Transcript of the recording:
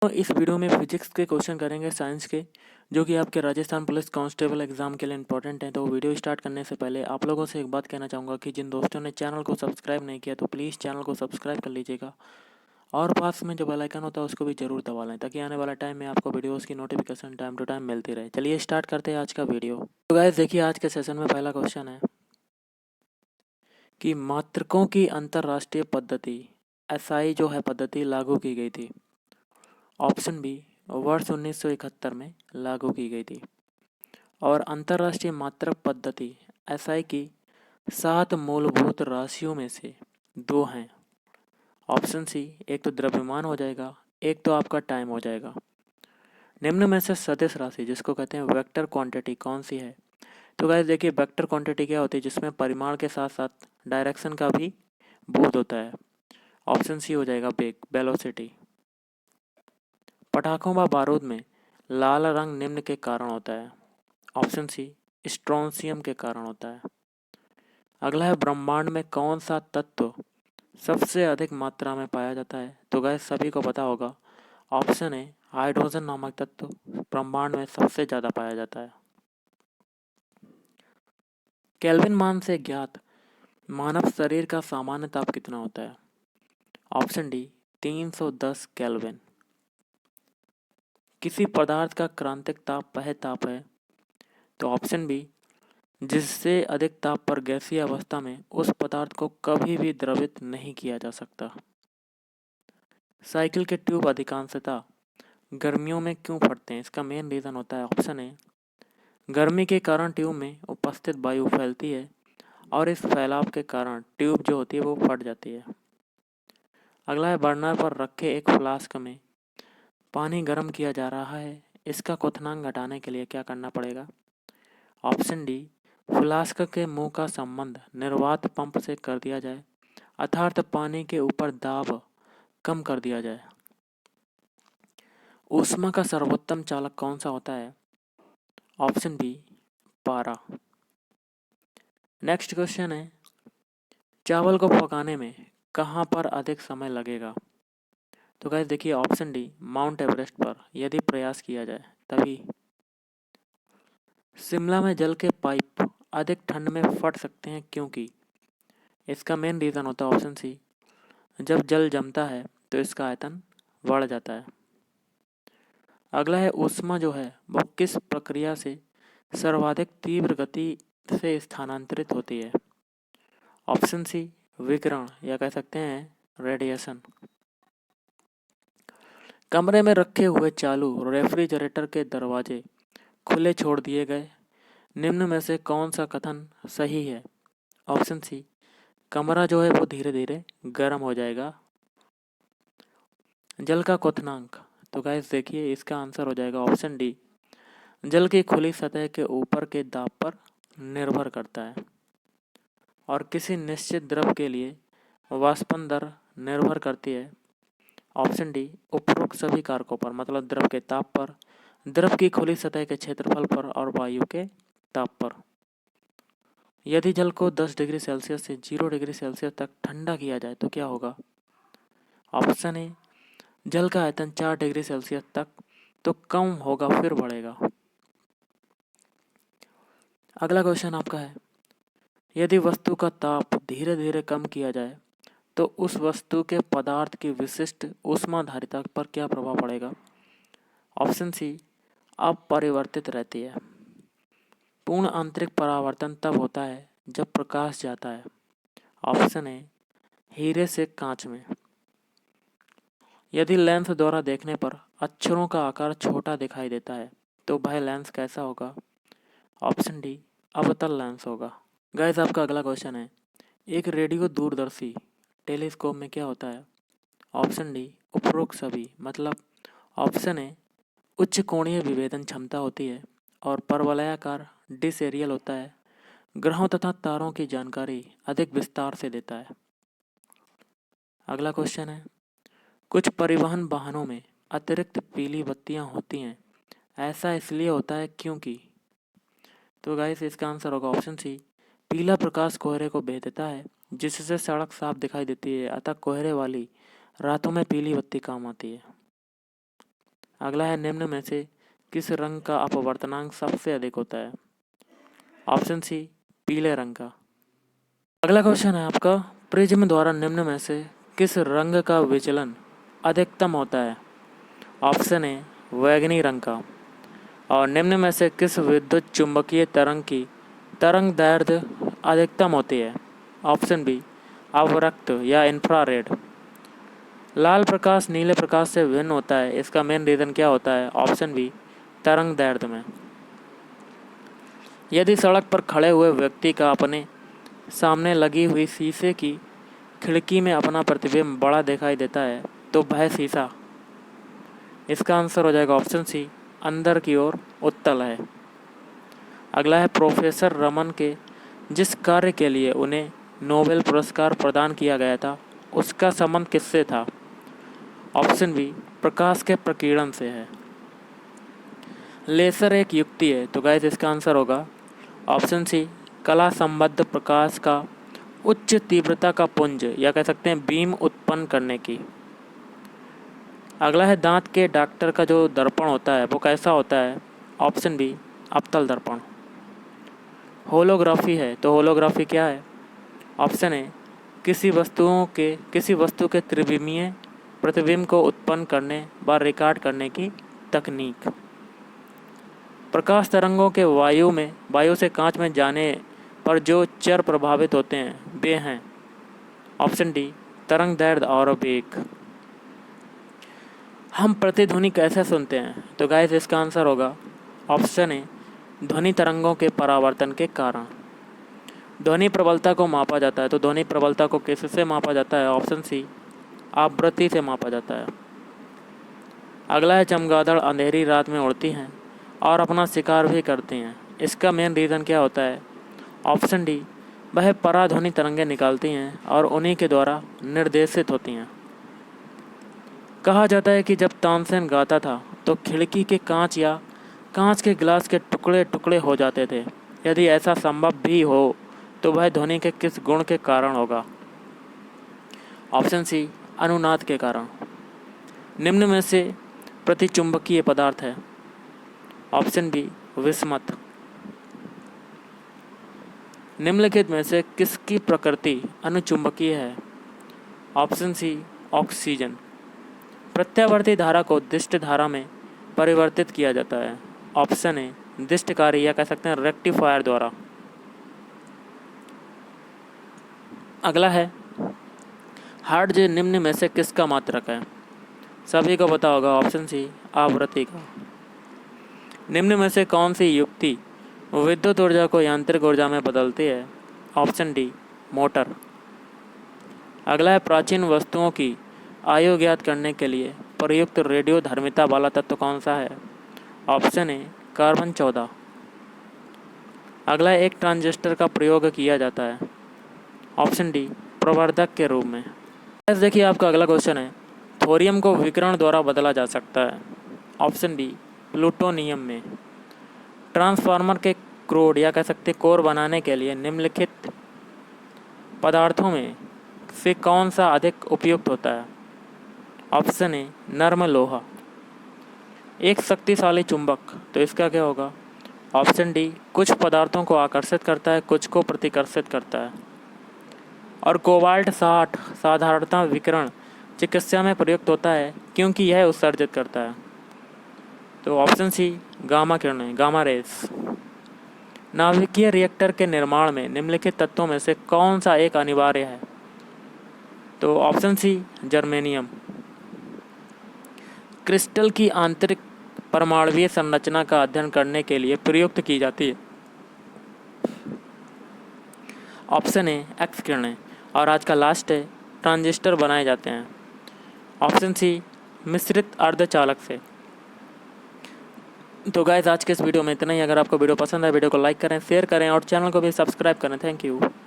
तो इस वीडियो में फिजिक्स के क्वेश्चन करेंगे साइंस के, जो कि आपके राजस्थान पुलिस कांस्टेबल एग्जाम के लिए इंपॉर्टेंट हैं। तो वीडियो स्टार्ट करने से पहले आप लोगों से एक बात कहना चाहूँगा कि जिन दोस्तों ने चैनल को सब्सक्राइब नहीं किया तो प्लीज़ चैनल को सब्सक्राइब कर लीजिएगा और पास में जो बेल आइकन होता है उसको भी जरूर दबा लें, ताकि आने वाला टाइम में आपको वीडियोज़ की नोटिफिकेशन टाइम टू टाइम मिलती रहे। चलिए स्टार्ट करते हैं आज का वीडियो। तो गाइस देखिए, आज के सेशन में पहला क्वेश्चन है कि मात्रकों की अंतर्राष्ट्रीय पद्धति एसआई जो है पद्धति लागू की गई थी। ऑप्शन बी, वर्ष 1971 में लागू की गई थी। और अंतर्राष्ट्रीय मात्रक पद्धति एसआई की 7 मूलभूत राशियों में से 2 हैं। ऑप्शन सी, एक तो द्रव्यमान हो जाएगा, एक तो आपका टाइम हो जाएगा। निम्न में से सदिश राशि जिसको कहते हैं वेक्टर क्वांटिटी कौन सी है? तो गाइस देखिए, वेक्टर क्वांटिटी क्या होती है? जिसमें परिमाण के साथ साथ डायरेक्शन का भी बोध होता है। ऑप्शन सी हो जाएगा वेग, वेलोसिटी। पटाखों व बारूद में लाल रंग निम्न के कारण होता है। ऑप्शन सी, स्ट्रोंसियम के कारण होता है। अगला है, ब्रह्मांड में कौन सा तत्व सबसे अधिक मात्रा में पाया जाता है? तो गाइस सभी को पता होगा, ऑप्शन है हाइड्रोजन नामक तत्व ब्रह्मांड में सबसे ज़्यादा पाया जाता है। केल्विन मान से ज्ञात मानव शरीर का सामान्य ताप कितना होता है? Option D, 310 kelvin. किसी पदार्थ का क्रांतिक ताप वह ताप है? तो ऑप्शन बी, जिससे अधिक ताप पर गैसीय अवस्था में उस पदार्थ को कभी भी द्रवित नहीं किया जा सकता। साइकिल के ट्यूब अधिकांशतः गर्मियों में क्यों फटते हैं? इसका मेन रीज़न होता है, ऑप्शन ए, गर्मी के कारण ट्यूब में उपस्थित वायु फैलती है और इस फैलाव के कारण ट्यूब जो होती है वो फट जाती है। अगला है, बर्नर पर रखे एक फ्लास्क में पानी गर्म किया जा रहा है, इसका क्वथनांक घटाने के लिए क्या करना पड़ेगा? ऑप्शन डी, फ्लास्क के मुंह का संबंध निर्वात पंप से कर दिया जाए, अर्थात पानी के ऊपर दाब कम कर दिया जाए। ऊष्मा का सर्वोत्तम चालक कौन सा होता है? ऑप्शन बी, पारा। नेक्स्ट क्वेश्चन है, चावल को पकाने में कहाँ पर अधिक समय लगेगा? तो गाइस देखिए, ऑप्शन डी, माउंट एवरेस्ट पर यदि प्रयास किया जाए तभी। शिमला में जल के पाइप अधिक ठंड में फट सकते हैं क्योंकि? इसका मेन रीज़न होता है, ऑप्शन सी, जब जल जमता है तो इसका आयतन बढ़ जाता है। अगला है, ऊष्मा जो है वो किस प्रक्रिया से सर्वाधिक तीव्र गति से स्थानांतरित होती है? ऑप्शन सी, विकिरण या कह सकते हैं रेडिएशन। कमरे में रखे हुए चालू रेफ्रिजरेटर के दरवाजे खुले छोड़ दिए गए, निम्न में से कौन सा कथन सही है? ऑप्शन सी, कमरा जो है वो धीरे धीरे गर्म हो जाएगा। जल का क्वथनांक, तो गाइस देखिए इसका आंसर हो जाएगा ऑप्शन डी, जल की खुली सतह के ऊपर के दाब पर निर्भर करता है। और किसी निश्चित द्रव के लिए वाष्पन दर निर्भर करती है। ऑप्शन डी, उपरोक्त सभी कारकों पर, मतलब द्रव के ताप पर, द्रव की खुली सतह के क्षेत्रफल पर और वायु के ताप पर। यदि जल को 10 डिग्री सेल्सियस से 0 डिग्री सेल्सियस तक ठंडा किया जाए तो क्या होगा? ऑप्शन ए, जल का आयतन 4 डिग्री सेल्सियस तक तो कम होगा फिर बढ़ेगा। अगला क्वेश्चन आपका है, यदि वस्तु का ताप धीरे धीरे कम किया जाए तो उस वस्तु के पदार्थ की विशिष्ट ऊष्माधारिता पर क्या प्रभाव पड़ेगा? ऑप्शन सी, अपरिवर्तित रहती है। पूर्ण आंतरिक परावर्तन तब होता है जब प्रकाश जाता है। ऑप्शन ए, हीरे से कांच में। यदि लेंस द्वारा देखने पर अक्षरों का आकार छोटा दिखाई देता है तो वह लेंस कैसा होगा? ऑप्शन डी, अवतल लेंस होगा। गाइस आपका अगला क्वेश्चन है, एक रेडियो दूरदर्शी टेलीस्कोप में क्या होता है? ऑप्शन डी, उपरोक्त सभी, मतलब ऑप्शन ए, उच्च कोणीय विभेदन क्षमता होती है और परवलयाकार डिश एरियल होता है, ग्रहों तथा तारों की जानकारी अधिक विस्तार से देता है। अगला क्वेश्चन है, कुछ परिवहन वाहनों में अतिरिक्त पीली बत्तियां होती हैं, ऐसा इसलिए होता है क्योंकि? तो गाइस इसका आंसर होगा ऑप्शन सी, पीला प्रकाश कोहरे को भेज देता है जिससे सड़क साफ दिखाई देती है, अतः कोहरे वाली रातों में पीली बत्ती काम आती है। अगला है निम्न में से किस रंग का अपवर्तनांक सबसे अधिक होता है? ऑप्शन सी पीले रंग का। अगला क्वेश्चन है आपका, प्रिज्म द्वारा निम्न में से किस रंग का विचलन अधिकतम होता है? ऑप्शन ए बैंगनी रंग का। और निम्न में से किस विद्युत चुंबकीय तरंग की तरंग दैर्ध्य अधिकतम होती है? ऑप्शन बी अवरक्त या इंफ्रारेड। लाल प्रकाश नीले प्रकाश से भिन्न होता है, इसका मेन रीज़न क्या होता है? ऑप्शन बी तरंग दैर्ध्य में। यदि सड़क पर खड़े हुए व्यक्ति का अपने सामने लगी हुई शीशे की खिड़की में अपना प्रतिबिंब बड़ा दिखाई देता है तो वह शीशा, इसका आंसर हो जाएगा ऑप्शन सी अंदर की ओर उत्तल है। अगला है, प्रोफेसर रमन के जिस कार्य के लिए उन्हें नोबेल पुरस्कार प्रदान किया गया था उसका संबंध किससे था? ऑप्शन बी प्रकाश के प्रकीर्णन से है। लेसर एक युक्ति है, तो गाइस इसका आंसर होगा ऑप्शन सी कला संबद्ध प्रकाश का उच्च तीव्रता का पुंज या कह सकते हैं बीम उत्पन्न करने की। अगला है, दांत के डॉक्टर का जो दर्पण होता है वो कैसा होता है? ऑप्शन बी अवतल दर्पण। होलोग्राफी है, तो होलोग्राफी क्या है? ऑप्शन ए किसी वस्तु के त्रिविमीय प्रतिबिंब को उत्पन्न करने व रिकॉर्ड करने की तकनीक। प्रकाश तरंगों के वायु से कांच में जाने पर जो चर प्रभावित होते हैं वे हैं ऑप्शन डी तरंग दैर्ध्य और वेग। हम प्रतिध्वनि कैसे सुनते हैं? तो गाइस इसका आंसर होगा ऑप्शन ए ध्वनि तरंगों के परावर्तन के कारण। ध्वनि प्रबलता को मापा जाता है, तो ध्वनि प्रबलता को किससे मापा जाता है? ऑप्शन सी आवृत्ति से मापा जाता है। अगला है, चमगादड़ अंधेरी रात में उड़ती हैं और अपना शिकार भी करती हैं, इसका मेन रीज़न क्या होता है? ऑप्शन डी वह पराध्वनि तरंगें निकालती हैं और उन्हीं के द्वारा निर्देशित होती हैं। कहा जाता है कि जब तानसेन गाता था तो खिड़की के कांच या कांच के गिलास के टुकड़े टुकड़े हो जाते थे। यदि ऐसा संभव भी हो तो वह ध्वनि के किस गुण के कारण होगा? ऑप्शन सी अनुनाद के कारण। निम्न में से प्रतिचुंबकीय पदार्थ है? Option B bismuth. निम्नलिखित में से किसकी प्रकृति अनुचुंबकीय है? Option C oxygen. प्रत्यावर्ती धारा को दिष्ट धारा में परिवर्तित किया जाता है। ऑप्शन ए दिष्टकारी या कह सकते हैं रेक्टिफायर द्वारा। अगला है, हार्ट्ज निम्न में से किसका मात्रक है? सभी को पता होगा ऑप्शन सी आवृत्ति का। निम्न में से कौन सी युक्ति विद्युत ऊर्जा को यांत्रिक ऊर्जा में बदलती है? Option D motor. अगला है, प्राचीन वस्तुओं की आयु ज्ञात करने के लिए प्रयुक्त रेडियो धर्मिता वाला तत्व कौन सा है? Option A carbon 14। अगला है, एक ट्रांजिस्टर का प्रयोग किया जाता है? ऑप्शन डी प्रवर्धक के रूप में। देखिए आपका अगला क्वेश्चन है, थोरियम को विकिरण द्वारा बदला जा सकता है? ऑप्शन बी प्लूटोनियम में। ट्रांसफार्मर के क्रोड या कह सकते कोर बनाने के लिए निम्नलिखित पदार्थों में से कौन सा अधिक उपयुक्त होता है? ऑप्शन ए नर्म लोहा। एक शक्तिशाली चुंबक, तो इसका क्या होगा? ऑप्शन डी कुछ पदार्थों को आकर्षित करता है, कुछ को प्रतिकर्षित करता है। और कोबाल्ट 60 साधारणतः विकिरण चिकित्सा में प्रयुक्त होता है क्योंकि यह उत्सर्जित करता है। तो ऑप्शन सी गामा किरणें, गामा रेस। नाभिकीय रिएक्टर के निर्माण में निम्नलिखित तत्वों में से कौन सा एक अनिवार्य है? तो ऑप्शन सी जर्मेनियम। क्रिस्टल की आंतरिक परमाणुवीय संरचना का अध्ययन करने के लिए प्रयुक्त की जाती है? ऑप्शन ए एक्स किरणें। और आज का लास्ट है, ट्रांजिस्टर बनाए जाते हैं? ऑप्शन सी मिश्रित अर्धचालक से। तो गाइस आज के इस वीडियो में इतना ही। अगर आपको वीडियो पसंद है वीडियो को लाइक करें, शेयर करें और चैनल को भी सब्सक्राइब करें। Thank you.